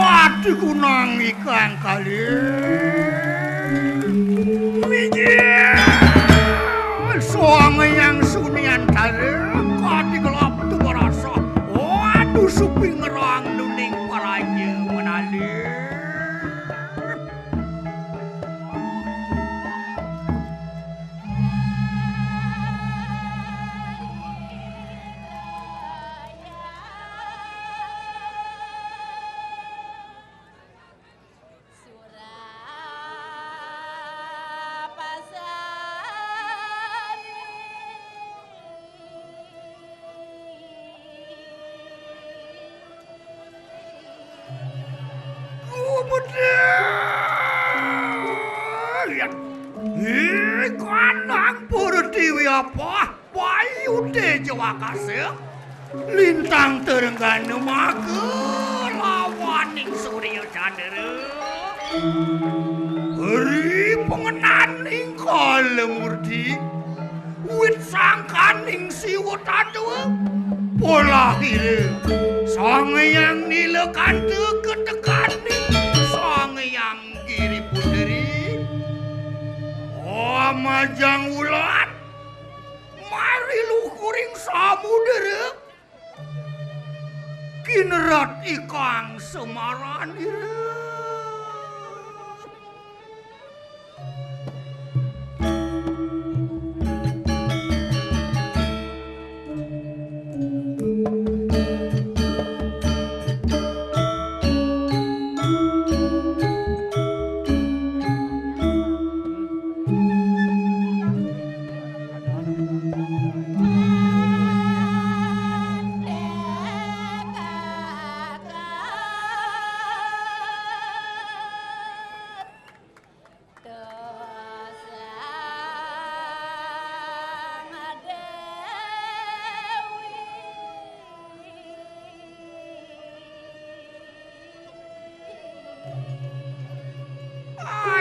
Waduh kunang ikang kali. Soang yang sunian tadi kadi gelap tu berasa. Waduh suping ngerang nuning paraja menalir. Kanang Purtiwi apa? Bayu de Jawa Kasih. Lintang terengganu maka lawaning Surya Chandra. Hari pengenaning kalemurti. Wit sangkaning siwa tadua. Pola kira. Sang yang nilekan ketekaning. Sang yang kiri puteri. Majang ulat mari luhuring samudera kinerat ikang semaranira.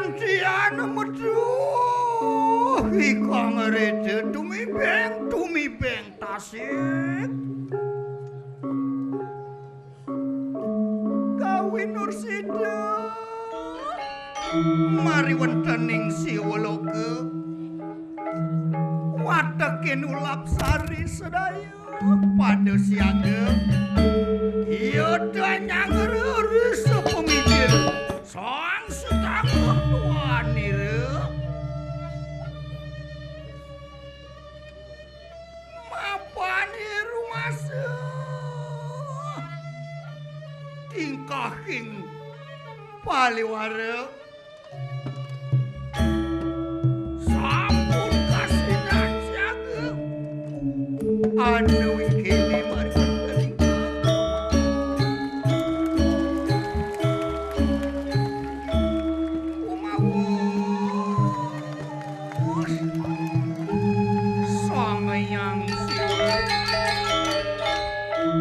Antiana meduh ikang reje tumibeng tasik kawin Nursida mari wontening siwaloka watekin ulap sari sedaya pada siaga ieu teh nyangeureureuh sepemikir sang setangguh tuanira mapani rumasa tingkahing paliwara sampun kasinan siaga anu kene mari wonten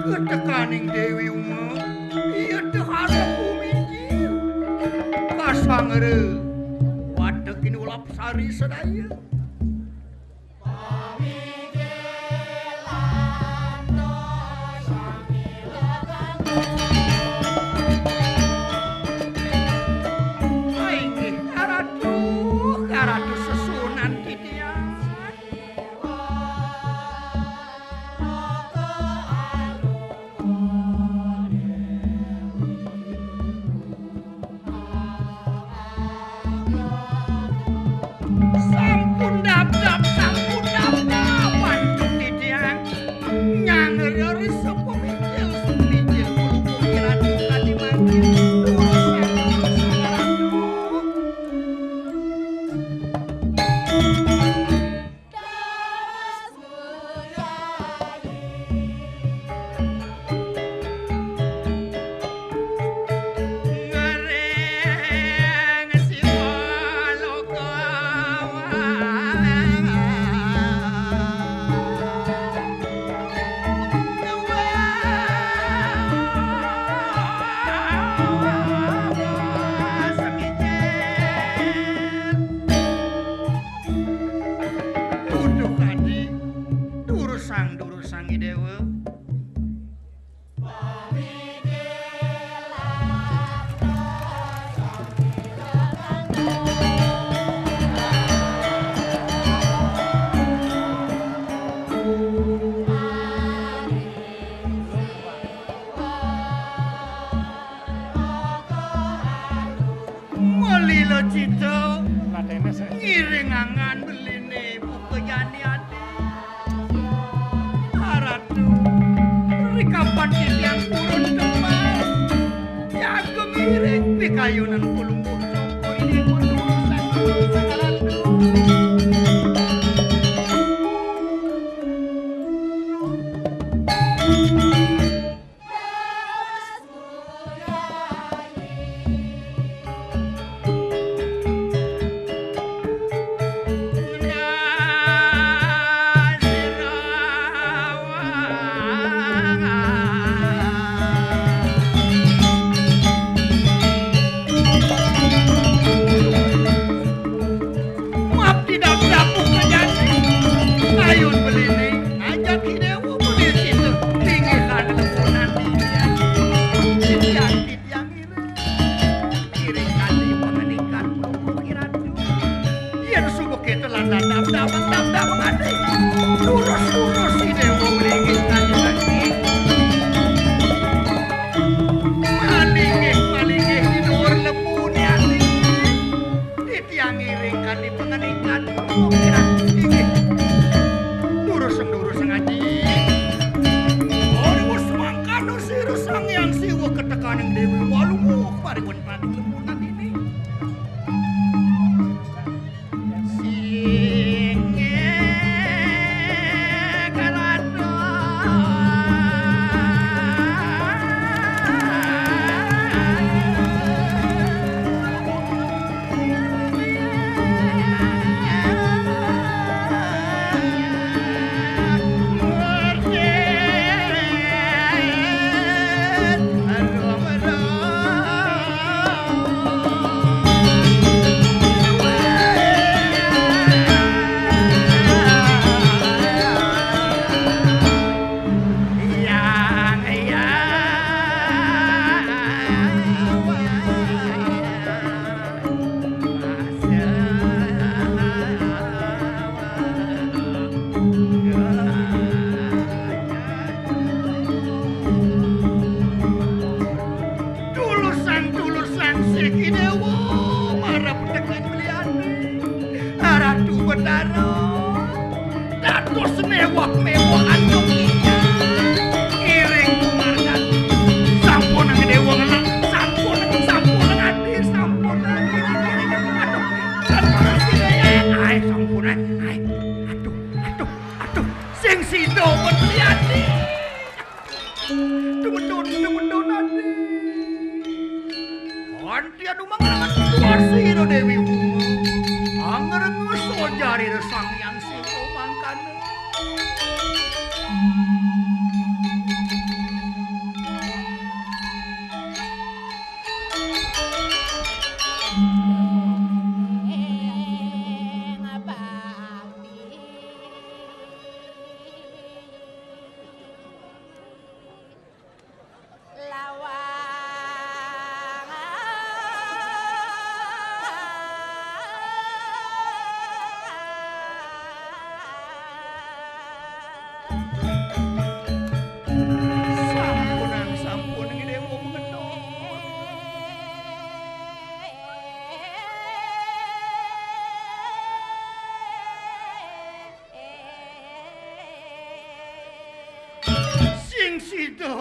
ketekaning Dewi Uma ieu teh harap bumijil kasangeureum watekin ulap sari sedaya aing karatu sesunan titian Sam cita-cita Ladene sik. ngiring angan beline buka yani ade. Aratu rikapan yang kurun teman. Ya ngiring pikayunan kulung bocok ini menurusan aratu.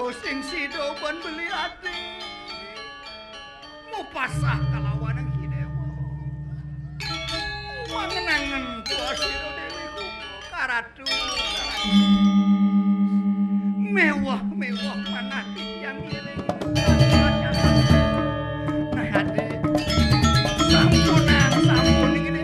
Sing sido ban beli ati mau pasah kalawan ang hidewa mangenangan tua siro dewi kuko karatu mewah manati yang iring nah hati sampun ini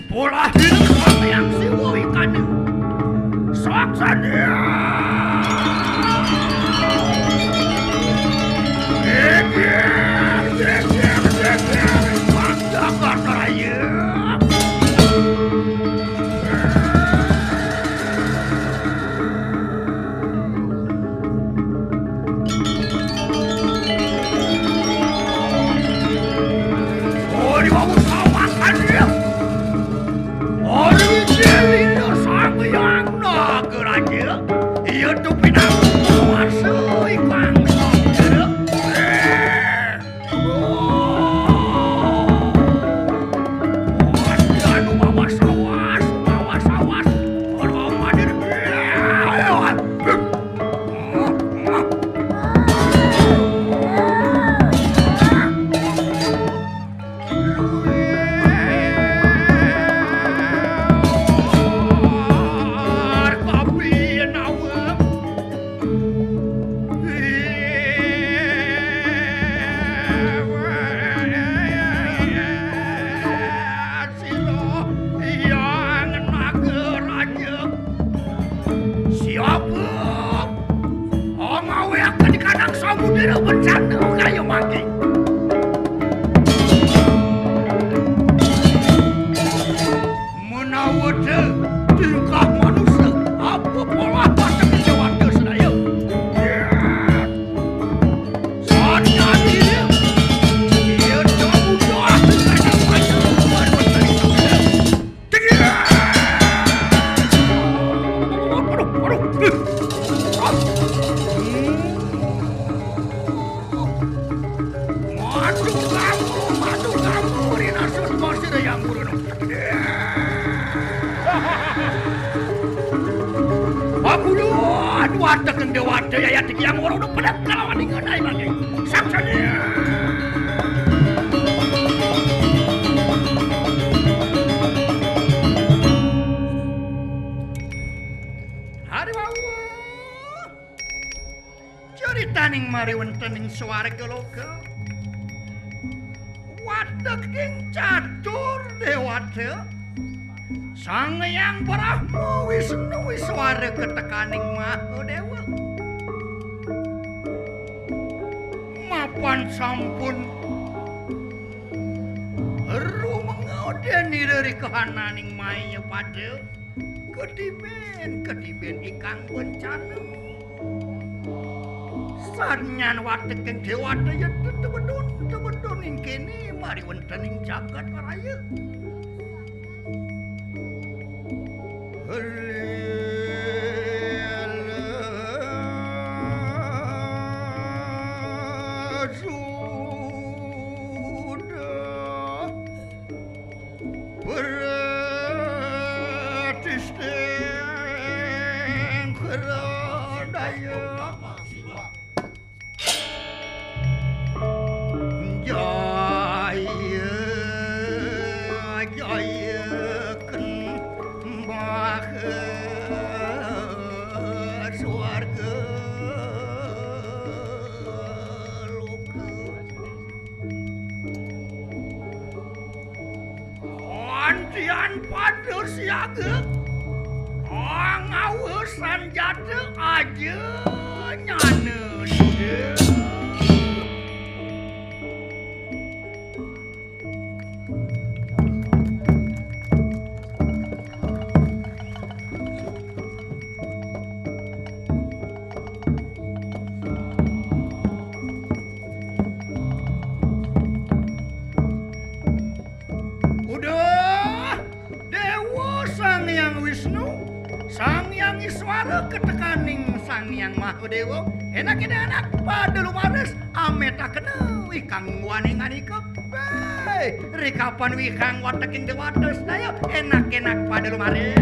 Pola hidup yang siwa ikan. Saksa dia. dira bencana kayu mangke. Menawa tingkah manusia apa pola patah kejawan sedaya. Soalnya dia jauh doa dengan macam berbentuk. Madu kamu, Rina Susma sila yang buruk. Pabuluan wadah kang dewata ya tiki yang orang udah pada kalawan dengan naik lagi. Saksanya. Hari wawu. Cerita ning mari wonten ing swarga loka. Wadah king catur dewata. Sang Hyang Brahma Wisnu Wiswara ketekaning Mahadewa. Mapan sampun rumenggodeni dari kahananing maya pada ketiben ikang bencana. Sanyan watekeng dewata ya tebedon ing kene mari wonten ing jagat raya. Sudah beratisting keradaya jaya kembang swarga loka. Antian pada siaga ngawesan jatuh aja nyana dia. Sang Hyang Iswara ketekaning Sang Hyang Mahadewa enak pada lumares ameta kena wikang waninganika bae rekapan wikang wateking dewata sedaya enak pada lumares.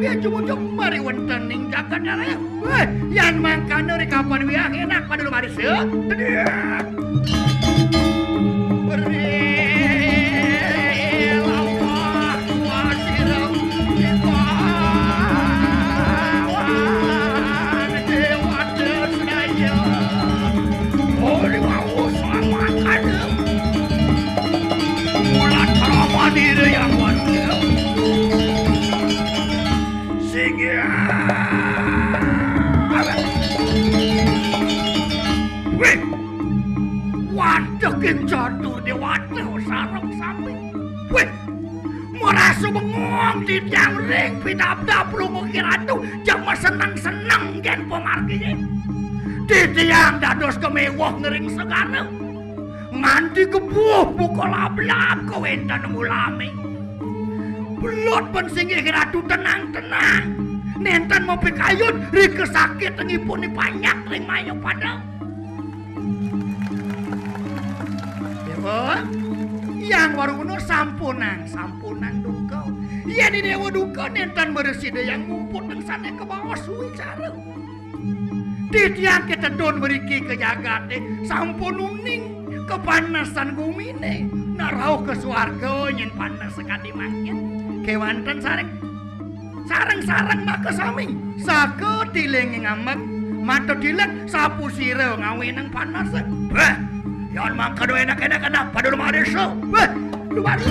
ya ujung-ujung mari wonten ning jagat raya. Weh, yan mangkana rek kapan wiah enak pada lumari seuh. Diri yang waduh sing ya weh waduh kecatur dewata sarang sampai weh merasa bengong di tiang ring pidap-dap lu mengira tuh jama senang-senang gen pemarginya di tiang dados kemewah ngering sekarang mandi kebuh pukul ablak kawenta nemu lame belot pensinggih ratu tenang-tenang nenten mau pikayun rike sakit ngipun banyak ring mayo pada dewa yang waruno sampunang duka iya di dewa duka nenten bereside yang ngumpul nang sana ke bawah suwi cara di tiang kita don beriki ke jagate sampun uning kepanasan gumine narau ke suarga nyen panas sekali mangkin kewanten sareng maka sami sake dileng ngamek mata dilek sapu sira ngawe nang panas bah yon mangka do enak-enak ada pada rumah desa bah luar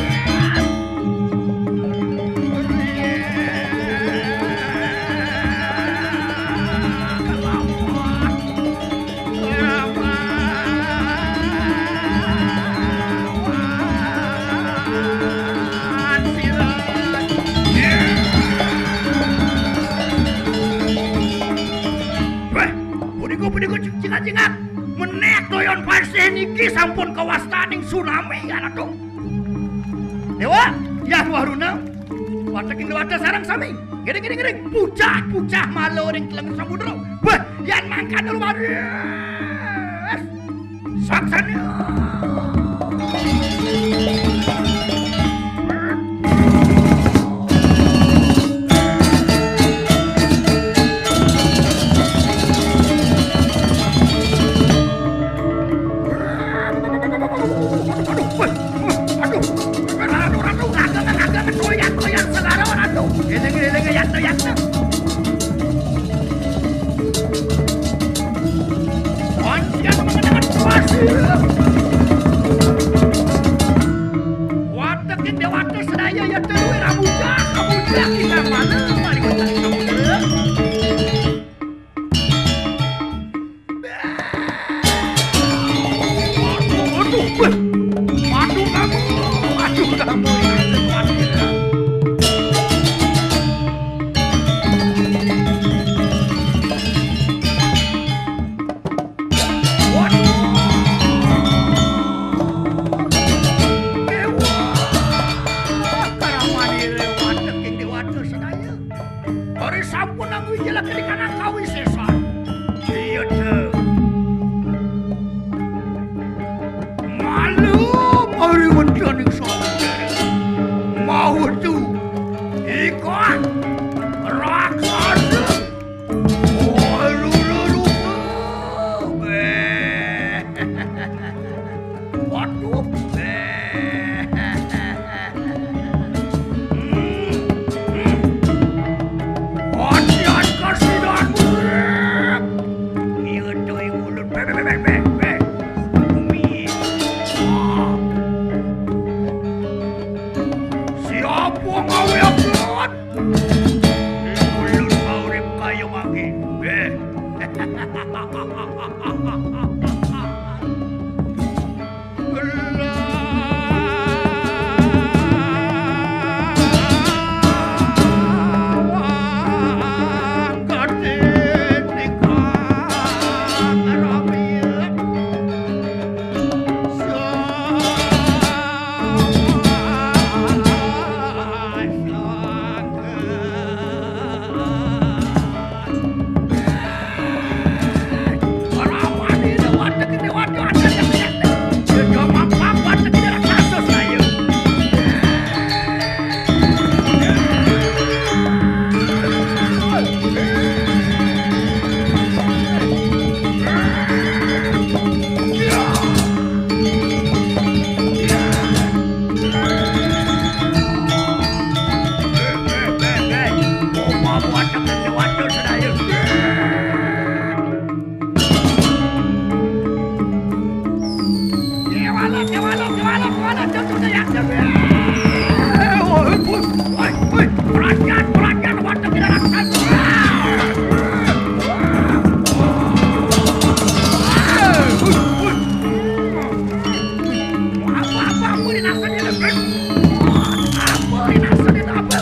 Jingat menek doyon parsih niki sampun kawastaning tsunami anak dong dewa yang waruna wateking dewata sarang sami gering pucah malo ring teleng samudra wah yan mangkan dulu maris saksanya Onsian mengenakan pasir mana contohnya yang perhatian, waktu kita raksasa. Apa ini nasanya lebih? Apa ini nasanya apa?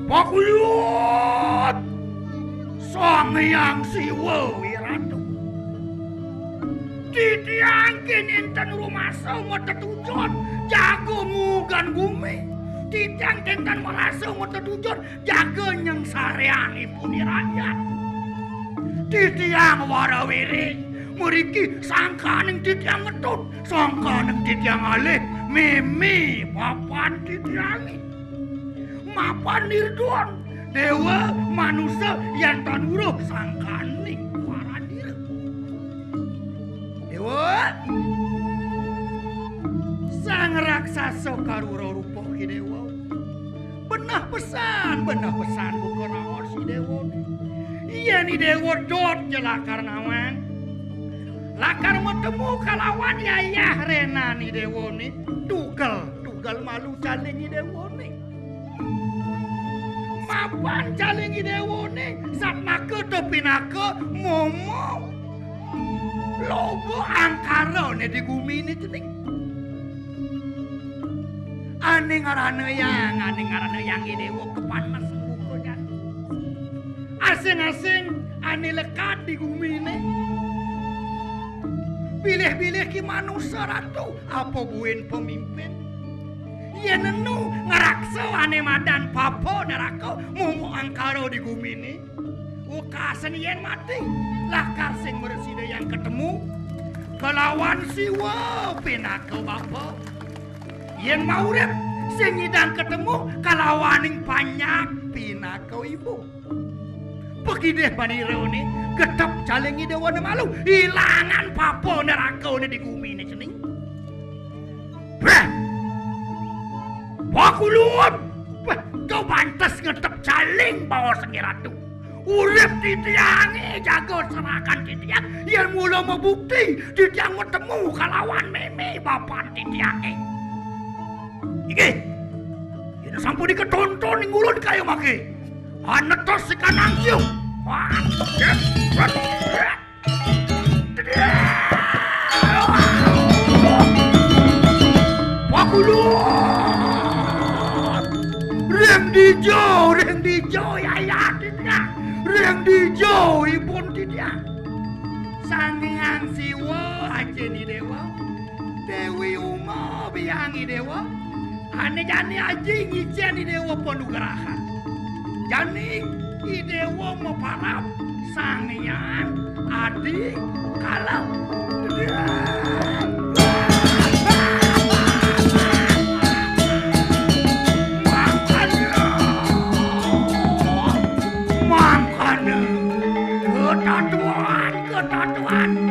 Pakuyut Sang Hyang Siwa Wiratu Titiangkin inten rumasa tetujon jago mugan bumi titiang inten merasa tetujon jago nyeng sareanipun rakyat titiang warawiri muriki sangkaning titiang ngetut sangkaning titiang alih mimi papan titiangi mapan nirduan dewa manusia yang tanuruh sangkaning waranir dewa sang raksasa karura rupa ki dewa benah pesan bukan awal si dewa iya ni dewa dot jelakar nawang lakar metemu kalawan yayah rena ni dewa ni tugal malu caling ni dewa ni mapan calingi dewone satnaka topinaka momo logo angkarane di bumi ini cening ane ngarana yang dewa kepanas bukonya asing-asing ane lekat di bumi ini pilih-pilih ki manusia ratu apa buin pemimpin yen nenu ngaraksa ane madan papo neraka mumu angkaro di bumi ini ukasen yen mati lakar sing meresida yang ketemu kelawan siwa pinaka bapa yen maurip sing ngidang ketemu kalawaning panyak pinaka ibu pergi deh paniro ni getep calengi dewana malu hilangan papo neraka di bumi ini cening Pakuyut, kau pantas ngetep caling bawa sengi ratu. Urip titiangi jago serahkan titiang yang mula membukti titiang ketemu kalawan meme bapak titiangi. Iki, ini sampai diketonton yang ngulun kayu maki. Anetos ikan angsiu. Pakuyut. Reng dijo ya tidak reng dijo ibun tidak Sang Hyang Siwa aja ni dewa Dewi Uma biangi dewa ane jani aja ngijen ni dewa penugerahan jani i dewa mau parap Sang Hyang adi kalau Ketotoan.